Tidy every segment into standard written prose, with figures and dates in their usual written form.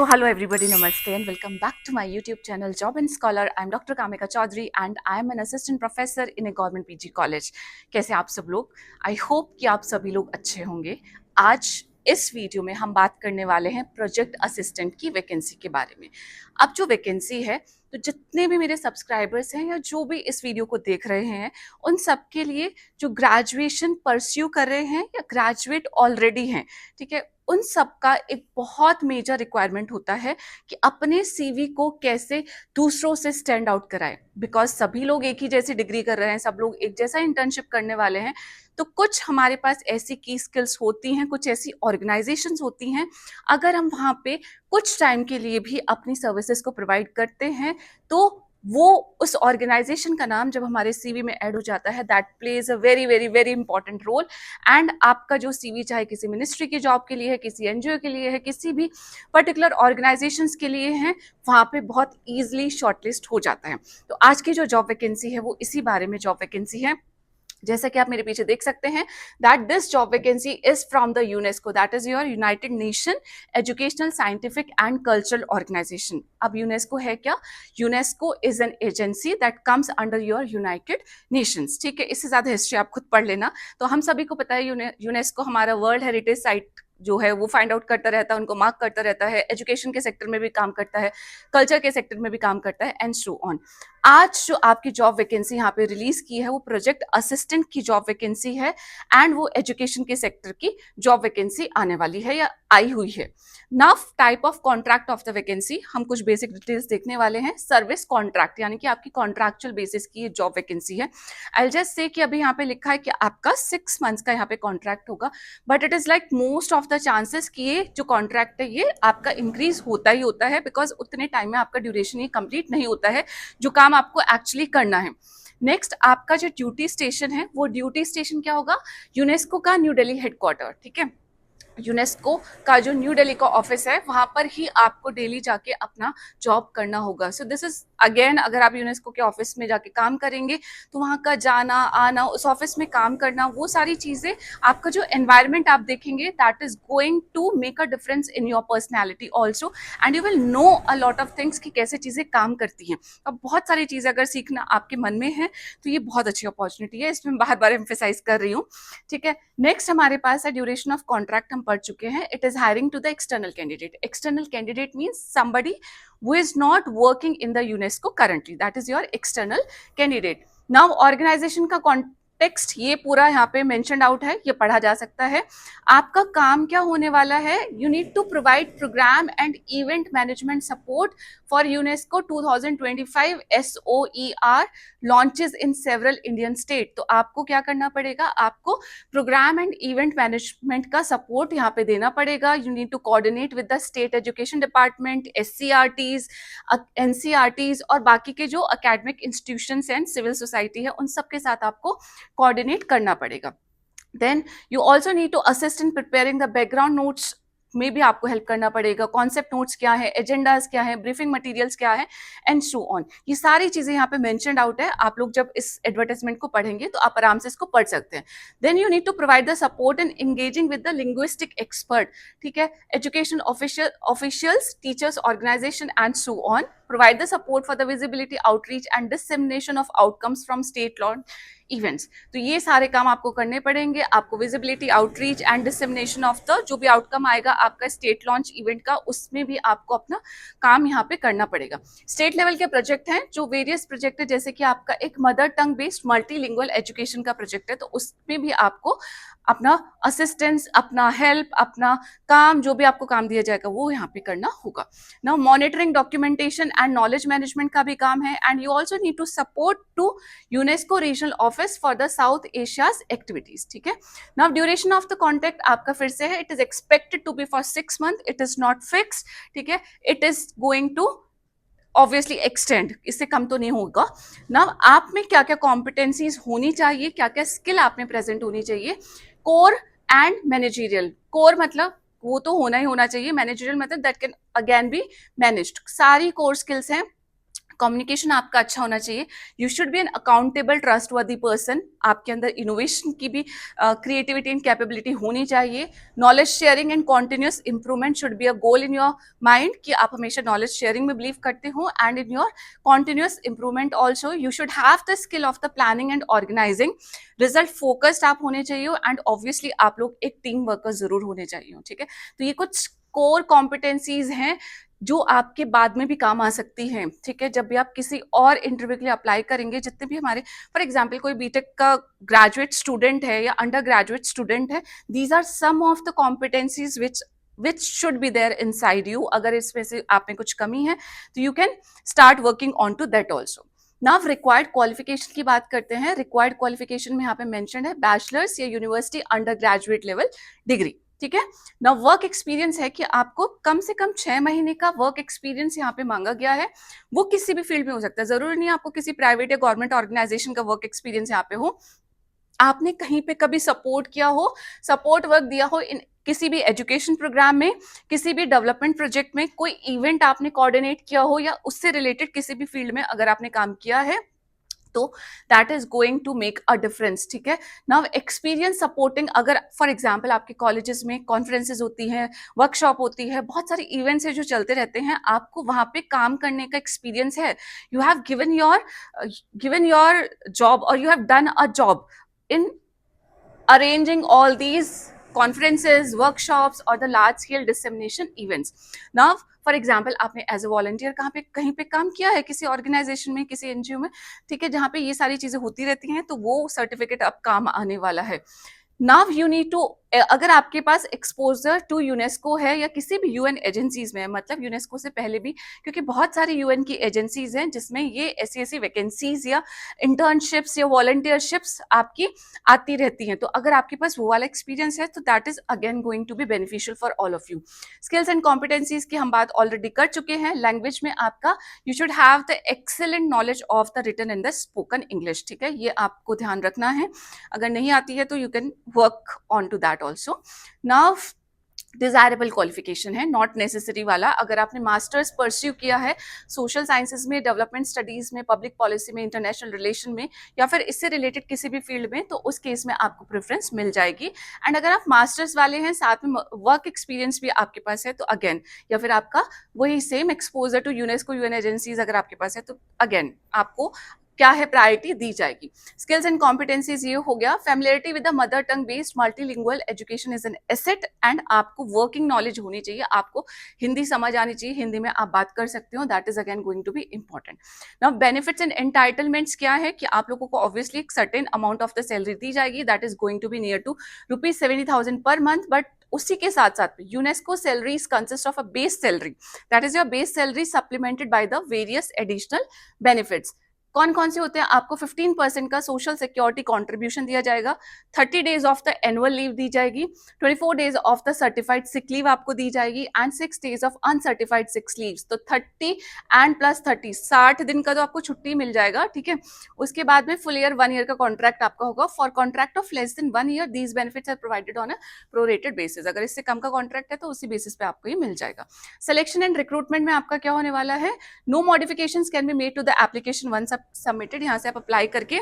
So hello everybody, namaste and welcome back to my YouTube channel Job and Scholar. I'm Dr. Kamika Chaudhary and I'm an assistant professor in a government PG college. कैसे आप सब लोग? I hope कि आप सभी लोग अच्छे होंगे। आज इस वीडियो में हम बात करने वाले हैं प्रोजेक्ट असिस्टेंट की वैकेंसी के बारे में। अब जो वैकेंसी है, तो जितने भी मेरे सब्सक्राइबर्स हैं या जो भी इस वीडियो को देख रहे हैं, उन सब के लिए जो ग्रेजुएशन परस्यू कर रहे हैं या ग्रेजुएट ऑलरेडी हैं, ठीक है, उन सब का एक बहुत मेजर रिक्वायरमेंट होता है कि अपने सीवी को कैसे दूसरों से स्टैंड आउट कराएं। बिकॉज सभी लोग एक ही जैसी डिग्री कर रहे हैं, सब लोग एक जैसा इंटर्नशिप करने वाले हैं, तो कुछ हमारे पास ऐसी की स्किल्स होती हैं, कुछ ऐसी ऑर्गेनाइजेशंस होती हैं, अगर हम वहाँ पे कुछ टाइम के लिए भी अपनी सर्विसेज को प्रोवाइड करते हैं तो वो उस ऑर्गेनाइजेशन का नाम जब हमारे सीवी में ऐड हो जाता है, that plays a very very very important role. And आपका जो सीवी चाहे किसी मिनिस्ट्री की जॉब के लिए है, किसी एनजीओ के लिए है, किसी भी पर्टिकुलर ऑर्गेनाइजेशंस के लिए है, वहाँ पे बहुत ईजिली शॉर्टलिस्ट हो जाता है। तो आज की जो जॉब वैकेंसी है वो इसी बारे में जॉब वैकेंसी है। जैसा कि आप मेरे पीछे देख सकते हैं, that this job vacancy is from the UNESCO, that is your United Nation educational scientific and cultural organization. अब यूनेस्को है क्या? UNESCO is an agency that comes under your United Nations. ठीक है, इससे ज्यादा हिस्ट्री आप खुद पढ़ लेना। तो हम सभी को पता है यूनेस्को हमारा वर्ल्ड हेरिटेज साइट जो है वो फाइंड आउट करता रहता है, उनको मार्क करता रहता है, एजुकेशन के सेक्टर में भी काम करता है, कल्चर के सेक्टर में भी काम करता है, एंड सो ऑन। आज जो आपकी जॉब वैकेंसी यहाँ पे रिलीज की है वो प्रोजेक्ट असिस्टेंट की जॉब वैकेंसी है, एंड वो एजुकेशन के सेक्टर की जॉब वैकेंसी आने वाली है या आई हुई है। Now type of contract of the vacancy, हम कुछ बेसिक डिटेल्स देखने वाले हैं। सर्विस कॉन्ट्रैक्ट, यानी कि आपकी कॉन्ट्रैक्चुअल बेसिस की जॉब वैकेंसी है। आई जस्ट से कि अभी यहाँ पे लिखा है कि आपका 6 मंथ्स का यहाँ पे कॉन्ट्रैक्ट होगा, but it is like most of the chances कि ये जो कॉन्ट्रैक्ट है ये आपका इंक्रीज होता ही होता है, बिकॉज उतने टाइम में आपका ड्यूरेशन ये कंप्लीट नहीं होता है जो काम आपको एक्चुअली करना है। नेक्स्ट, आपका जो ड्यूटी स्टेशन है, वो ड्यूटी स्टेशन क्या होगा? यूनेस्को का न्यू दिल्ली हेडक्वार्टर। ठीक है, यूनेस्को का जो न्यू दिल्ली का ऑफिस है वहां पर ही आपको डेली जाके अपना जॉब करना होगा। सो दिस इज अगेन, अगर आप यूनेस्को के ऑफिस में जाके काम करेंगे तो वहां का जाना आना, उस ऑफिस में काम करना, वो सारी चीजें, आपका जो एनवायरमेंट आप देखेंगे, that is going to make a difference in your personality also, and you will know a lot of things कि कैसे चीजें काम करती हैं। अब बहुत सारी चीजें अगर सीखना आपके मन में है तो ये बहुत अच्छी अपॉर्चुनिटी है, इसमें बार बार एम्फेसाइज कर रही हूँ। ठीक है, नेक्स्ट हमारे पास है ड्यूरेशन ऑफ कॉन्ट्रैक्ट, हम पढ़ चुके हैं। It is hiring to the external candidate. External candidate means somebody who is not working in the UNESCO currently, that is your external candidate. Now organization का टेक्स्ट ये पूरा यहाँ पे मेंशनड आउट है, ये पढ़ा जा सकता है। आपका काम क्या होने वाला है? You need to provide program and event management support for UNESCO 2025 SOER launches in several Indian state. तो आपको क्या करना पड़ेगा? आपको प्रोग्राम एंड इवेंट मैनेजमेंट का सपोर्ट यहाँ पे देना पड़ेगा। You need to coordinate with the state education department, SCRTs, NCRTs और बाकी के जो academic institutions and civil society है, उन सब के साथ आपको कोऑर्डिनेट करना पड़ेगा। Then you also need to assist in preparing the background notes में भी आपको हेल्प करना पड़ेगा। कॉन्सेप्ट नोट्स क्या है, एजेंडाज क्या है, ब्रीफिंग मटेरियल्स क्या है, एंड सो ऑन। ये सारी चीजें यहाँ पे मेंशनड आउट है। आप लोग जब इस एडवर्टाइजमेंट को पढ़ेंगे तो आप आराम से इसको पढ़ सकते हैं। Then you need to provide the support in engaging with the linguistic expert. ठीक है, education officials, teachers, organization and so on. Provide the support for the visibility, outreach and dissemination of outcomes from state law events. तो ये सारे काम आपको करने पड़ेंगे। आपको visibility, outreach and dissemination of the जो भी आउटकम आएगा आपका स्टेट लॉन्च इवेंट का, उसमें भी आपको अपना काम यहाँ पे करना पड़ेगा। स्टेट लेवल के प्रोजेक्ट हैं, जो वेरियस प्रोजेक्ट है, जैसे कि आपका एक mother tongue based multilingual education का प्रोजेक्ट है, तो उसमें भी आपको अपना असिस्टेंस, अपना हेल्प, अपना काम, जो भी आपको काम दिया जाएगा वो यहाँ पे करना होगा। Now monitoring, documentation and knowledge management का भी काम है, and you also need to support to UNESCO regional office for the South Asia's activities. ठीक है, now duration of the contract आपका फिर से है, it is expected to be for 6 month, it is not fixed. ठीक है, it is going to obviously extend, इससे कम तो नहीं होगा ना। आप में क्या क्या कॉम्पिटेंसीज होनी चाहिए, क्या क्या स्किल आप में प्रेजेंट होनी चाहिए? Core and managerial. कोर मतलब वो तो होना ही होना चाहिए, मैनेजरियल मतलब that can again be managed. सारी कोर स्किल्स हैं, कम्युनिकेशन आपका अच्छा होना चाहिए, you should be an accountable trustworthy person, आपके अंदर इनोवेशन की भी क्रिएटिविटी एंड कैपेबिलिटी होनी चाहिए, knowledge sharing and continuous improvement should be a goal in your mind, कि आप हमेशा नॉलेज शेयरिंग में बिलीव करते हो, and in your continuous improvement also you should have the skill of the planning and organizing, result focused आप होने चाहिए, and obviously आप लोग एक टीम वर्कर जरूर होने चाहिए, ठीक है। तो ये कुछ कोर कॉम्पिटेंसीज हैं जो आपके बाद में भी काम आ सकती हैं, ठीक है, जब भी आप किसी और इंटरव्यू के लिए अप्लाई करेंगे। जितने भी हमारे फॉर एग्जांपल कोई बीटेक का ग्रेजुएट स्टूडेंट है या अंडर ग्रेजुएट स्टूडेंट है, these are some of the competencies which should be there inside you. अगर इसमें से आप में कुछ कमी है तो you can start working on to that also. Now required qualification की बात करते हैं। रिक्वायर्ड क्वालिफिकेशन में यहाँ पे मेंशन है बैचलर्स या university under graduate level degree, ठीक है ना। वर्क एक्सपीरियंस है कि आपको कम से कम 6 महीने का वर्क एक्सपीरियंस यहाँ पे मांगा गया है। वो किसी भी फील्ड में हो सकता है, जरूरी नहीं आपको किसी प्राइवेट या गवर्नमेंट ऑर्गेनाइजेशन का वर्क एक्सपीरियंस यहाँ पे हो। आपने कहीं पे कभी सपोर्ट किया हो, सपोर्ट वर्क दिया हो इन किसी भी एजुकेशन प्रोग्राम में, किसी भी डेवलपमेंट प्रोजेक्ट में, कोई इवेंट आपने कोऑर्डिनेट किया हो, या उससे रिलेटेड किसी भी फील्ड में अगर आपने काम किया है तो that is going to make a difference, ठीक है। नाउ एक्सपीरियंस सपोर्टिंग, अगर फॉर एग्जांपल आपके कॉलेजेस में कॉन्फ्रेंसेज होती हैं, वर्कशॉप होती है, बहुत सारे इवेंट्स है जो चलते रहते हैं, आपको वहां पे काम करने का एक्सपीरियंस है, you have given your job और you have done a job in arranging all these conferences, workshops or the large scale dissemination events. Now for example आपने एज ए वॉलंटियर कहीं पे काम किया है, किसी ऑर्गेनाइजेशन में, किसी एनजीओ में, ठीक है, जहां पे ये सारी चीजें होती रहती हैं, तो वो सर्टिफिकेट अब काम आने वाला है। नाउ यू नीड टू, अगर आपके पास एक्सपोजर टू यूनेस्को है या किसी भी यूएन एजेंसीज में, मतलब यूनेस्को से पहले भी, क्योंकि बहुत सारी यूएन की एजेंसीज हैं जिसमें ये ऐसी वैकेंसीज या इंटर्नशिप्स या वॉलंटियरशिप्स आपकी आती रहती हैं, तो अगर आपके पास वो वाला एक्सपीरियंस है तो that is again going to be beneficial for all of you. Skills and competencies की हम बात ऑलरेडी कर चुके हैं। लैंग्वेज में आपका you should have the excellent knowledge of the written and the spoken English, ठीक है, ये आपको ध्यान रखना है। अगर नहीं आती है तो you can work on to that also. Now desirable qualification है, नॉट नेसेसरी वाला। अगर आपने मास्टर्स परस्यू किया है सोशल साइंसेज में, डेवलपमेंट स्टडीज में, पब्लिक पॉलिसी में, इंटरनेशनल रिलेशन में, या फिर इससे रिलेटेड किसी भी फील्ड में, तो उस केस में आपको प्रेफरेंस मिल जाएगी। एंड अगर आप मास्टर्स वाले हैं, साथ में वर्क एक्सपीरियंस भी आपके पास है, तो अगेन, या फिर आपका वही same exposure to UNESCO UN agencies अगर आपके पास है, तो अगेन आपको क्या है प्रायोरिटी दी जाएगी। स्किल्स एंड कॉम्पिटेंसीज ये हो गया। Familiarity with the mother tongue based multilingual education is an asset, and आपको वर्किंग नॉलेज होनी चाहिए, आपको हिंदी समझ आनी चाहिए, हिंदी में आप बात कर सकते हो, that is again going to be important. Now benefits and entitlements क्या है कि आप लोगों को ऑब्वियसली एक certain amount of the salary दी जाएगी, that is going to be near to ₹70,000 per month, but उसी के साथ साथ UNESCO salaries consist of a base salary, that is your base salary supplemented by the various additional benefits. कौन कौन से होते हैं? आपको 15% का सोशल सिक्योरिटी कंट्रीब्यूशन दिया जाएगा, 30 days of the annual leave दी जाएगी, 24 days of the certified sick leave आपको दी जाएगी, and 6 days of uncertified sick leaves. तो 30 एंड प्लस 30 60 दिन का तो आपको छुट्टी मिल जाएगा, ठीक है। उसके बाद में फुल ईयर 1 ईयर का कॉन्ट्रैक्ट आपका होगा। For contract of less than 1 year these benefits are provided on a prorated basis. अगर इससे कम का कॉन्ट्रैक्ट है तो उसी बेसिस पे आपको ये मिल जाएगा। सिलेक्शन एंड रिक्रूटमेंट में आपका क्या होने वाला है? No modifications can be made to the application once submitted. यहाँ से आप अप्लाई करके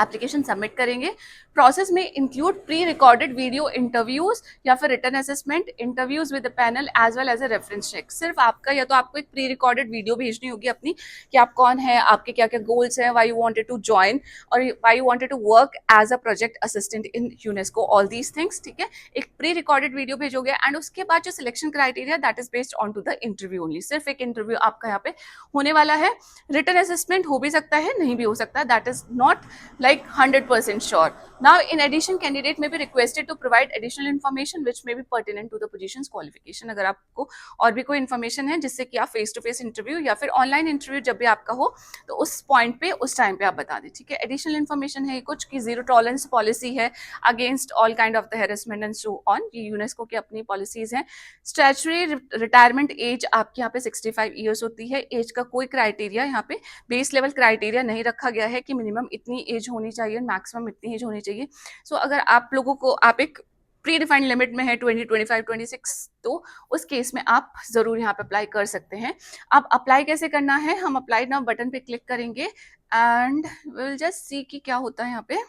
एप्लीकेशन सबमिट करेंगे। प्रोसेस में include pre recorded video interviews या फिर written assessment, interviews with panel as well as a reference check. सिर्फ आपका या तो आपको एक प्री रिकॉर्डेड वीडियो भेजनी होगी अपनी, कि आप कौन है, आपके क्या क्या गोल्स हैं, why you wanted to join और why you wanted to work as a project assistant in UNESCO, all these things, ठीक है। एक प्री रिकॉर्डेड वीडियो भेजोगे, एंड उसके बाद जो selection criteria that is based on to the interview only. सिर्फ एक इंटरव्यू आपका यहाँ पे होने वाला है। रिटन असेसमेंट हो भी सकता है, नहीं भी हो सकता, that is not like 100% sure. Now in addition candidate may be requested to provide additional information which may be pertinent to the position's qualification. अगर आपको और भी कोई इन्फॉर्मेशन है जिससे कि आप फेस टू फेस इंटरव्यू या फिर ऑनलाइन इंटरव्यू जब भी आपका हो, तो उस पॉइंट पे उस टाइम पे आप बता दें, ठीक है। एडिशनल इन्फॉर्मेशन है कुछ की जीरो टॉलरेंस पॉलिसी है against all kind of the harassment and so on, ये यूनेस्को की अपनी पॉलिसीज हैं। स्टैचुटरी रिटायरमेंट एज आपके यहाँ पे 65 ईयर्स होती है। एज का कोई क्राइटेरिया यहाँ पे बेस लेवल क्राइटेरिया नहीं रखा गया है कि मिनिमम इतनी एज होनी चाहिए, मैक्सिमम इतनी एज होनी चाहिए। सो अगर आप लोगों को आप एक प्री डिफाइंड लिमिट में है 20, 25, 26, तो उस केस में आप जरूर यहाँ पे अप्लाई कर सकते हैं। अब अप्लाई कैसे करना है, हम अप्लाई नाउ बटन पे क्लिक करेंगे एंड विल जस्ट सी कि क्या होता है यहाँ पे।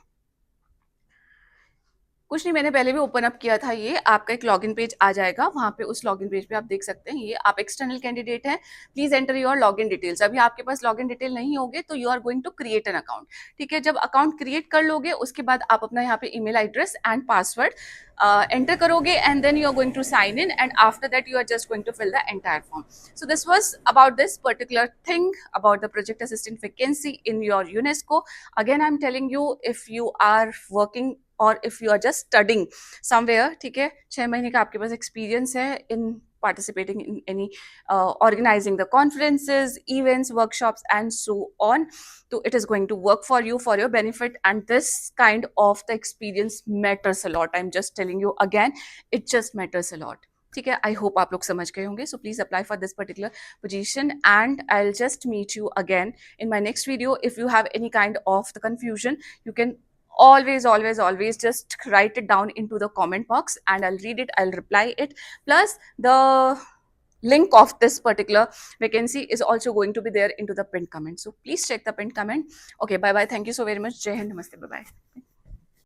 कुछ नहीं, मैंने पहले भी ओपन अप किया था, ये आपका एक लॉगिन पेज आ जाएगा, वहां पे उस लॉगिन पेज पे आप देख सकते हैं ये आप एक्सटर्नल कैंडिडेट हैं, please enter your login details. अभी आपके पास लॉगिन डिटेल नहीं होगे तो you are going to create an account. ठीक है, जब अकाउंट क्रिएट कर लोगे उसके बाद आप अपना यहाँ पे email address and password enter करोगे and then you are going to sign in and after that you are just going to fill the entire form. So this was about this particular thing about the project assistant vacancy in your UNESCO. Again I am telling you, if you are working और if you are just studying somewhere, ठीक है, 6 महीने का आपके पास experience है इन participating in any organizing the conferences, events, workshops and so on, so it is going to work for you, for your benefit, and this kind of the experience matters a lot. I'm just telling you again, it just matters a lot. ठीक है, I hope आप लोग समझ गए होंगे। So please apply for this particular position and I will just meet you again in my next video. If you have any kind of the confusion, you can always just write it down into the comment box and I'll read it, I'll reply it. Plus the link of this particular vacancy is also going to be there into the pinned comment, so please check the pinned comment. Okay, bye bye, thank you so very much. Jai Hind, namaste, bye bye.